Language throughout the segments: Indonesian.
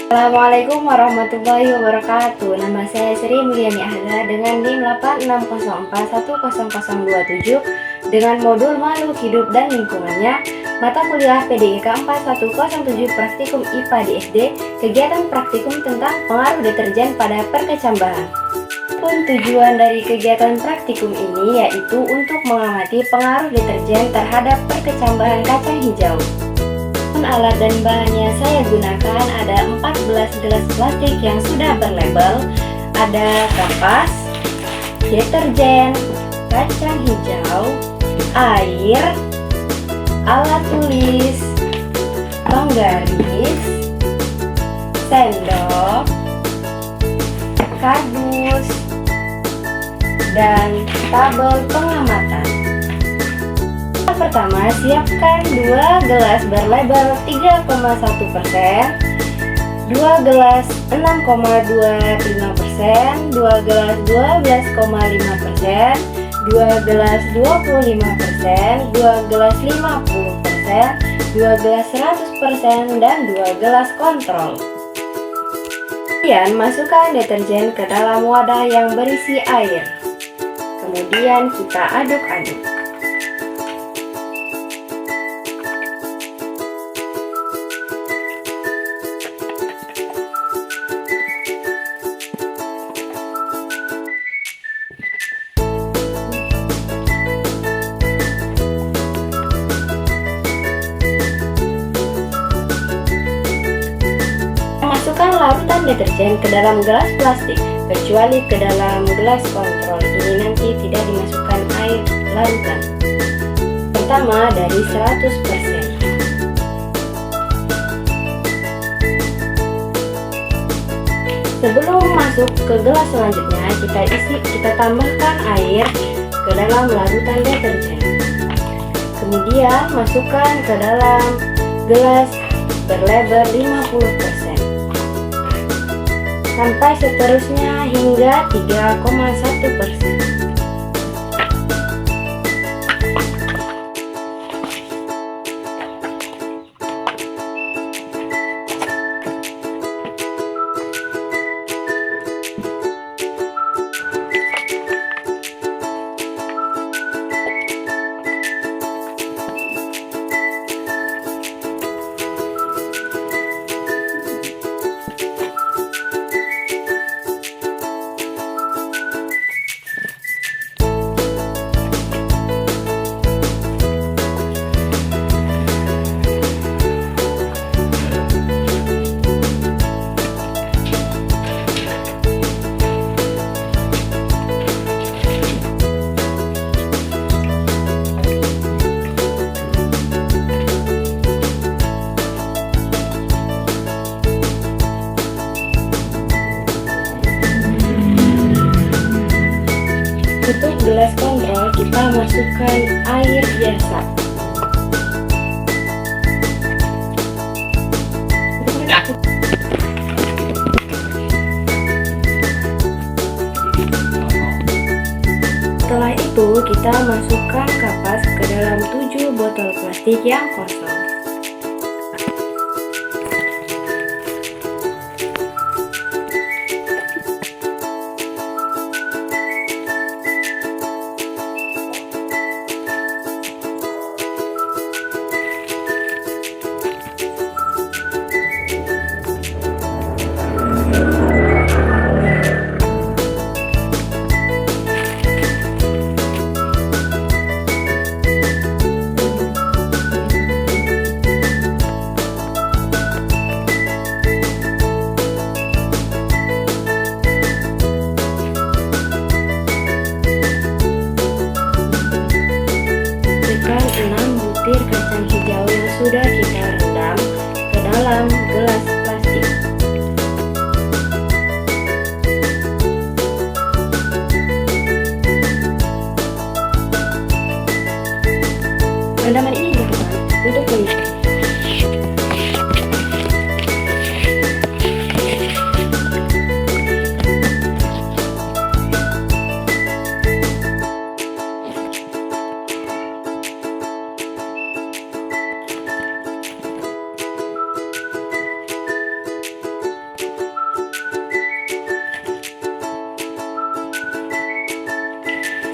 Assalamualaikum warahmatullahi wabarakatuh. Nama saya Sri Mulyani Ahza dengan NIM 8604100027 dengan modul Makhluk Hidup dan Lingkungannya, mata kuliah PDIK 4107 Praktikum IPA di SD, kegiatan praktikum tentang pengaruh deterjen pada perkecambahan. Tujuan dari kegiatan praktikum ini yaitu untuk mengamati pengaruh deterjen terhadap perkecambahan kacang hijau. Alat dan bahannya saya gunakan ada 14 gelas plastik yang sudah berlabel, ada kapas, deterjen, kacang hijau, air, alat tulis, penggaris, sendok, kardus, dan tabel pengamatan. Pertama, siapkan 2 gelas berlabel 3,1%, 2 gelas 6,25%, 2 gelas 12,5%, 2 gelas 25%, 2 gelas 50%, 2 gelas 100%, dan 2 gelas kontrol. Kemudian masukkan deterjen ke dalam wadah yang berisi air. Kemudian kita aduk-aduk. Masukkan larutan deterjen ke dalam gelas plastik, kecuali ke dalam gelas kontrol. Ini nanti tidak dimasukkan air larutan. Pertama dari 100%. Sebelum masuk ke gelas selanjutnya, kita tambahkan air ke dalam larutan deterjen. Kemudian masukkan ke dalam gelas berlabel 50%. Sampai seterusnya hingga 3,1%. Untuk gelas kontrol, kita masukkan air biasa. Setelah itu, kita masukkan kapas ke dalam 7 botol plastik yang kosong.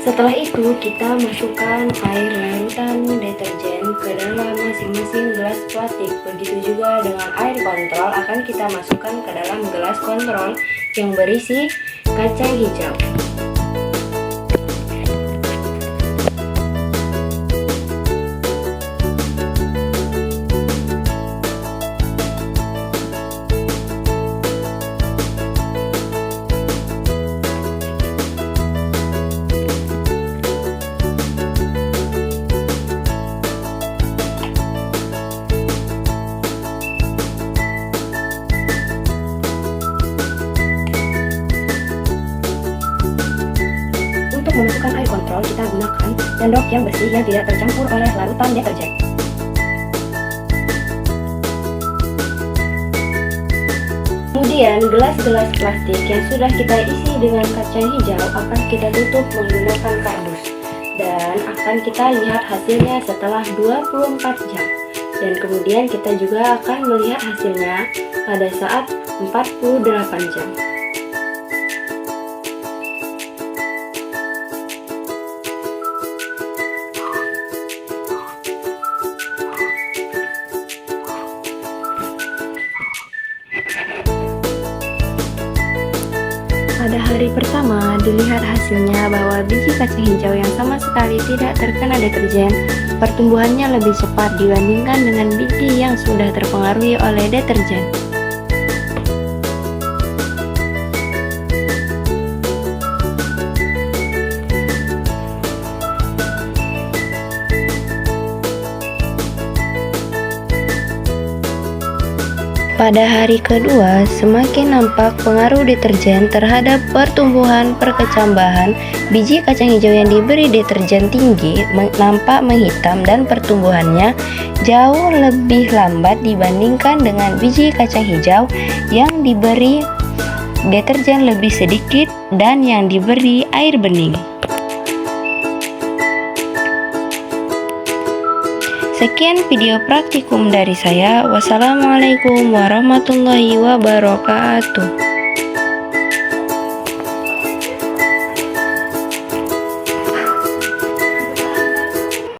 Setelah itu kita masukkan air larutan deterjen ke dalam masing-masing gelas plastik. Begitu juga dengan air kontrol akan kita masukkan ke dalam gelas kontrol yang berisi kacang hijau. Untuk memasukkan air kontrol, kita gunakan sendok yang bersih yang tidak tercampur oleh larutan deterjen. Kemudian gelas-gelas plastik yang sudah kita isi dengan kacang hijau akan kita tutup menggunakan kardus dan akan kita lihat hasilnya setelah 24 jam. Dan kemudian kita juga akan melihat hasilnya pada saat 48 jam. Pada hari pertama, dilihat hasilnya bahwa biji kacang hijau yang sama sekali tidak terkena deterjen, pertumbuhannya lebih cepat dibandingkan dengan biji yang sudah terpengaruhi oleh deterjen. Pada hari kedua, semakin nampak pengaruh deterjen terhadap pertumbuhan perkecambahan. Biji kacang hijau yang diberi deterjen tinggi nampak menghitam dan pertumbuhannya jauh lebih lambat dibandingkan dengan biji kacang hijau yang diberi deterjen lebih sedikit dan yang diberi air bening. Sekian video praktikum dari saya. Wassalamualaikum warahmatullahi wabarakatuh.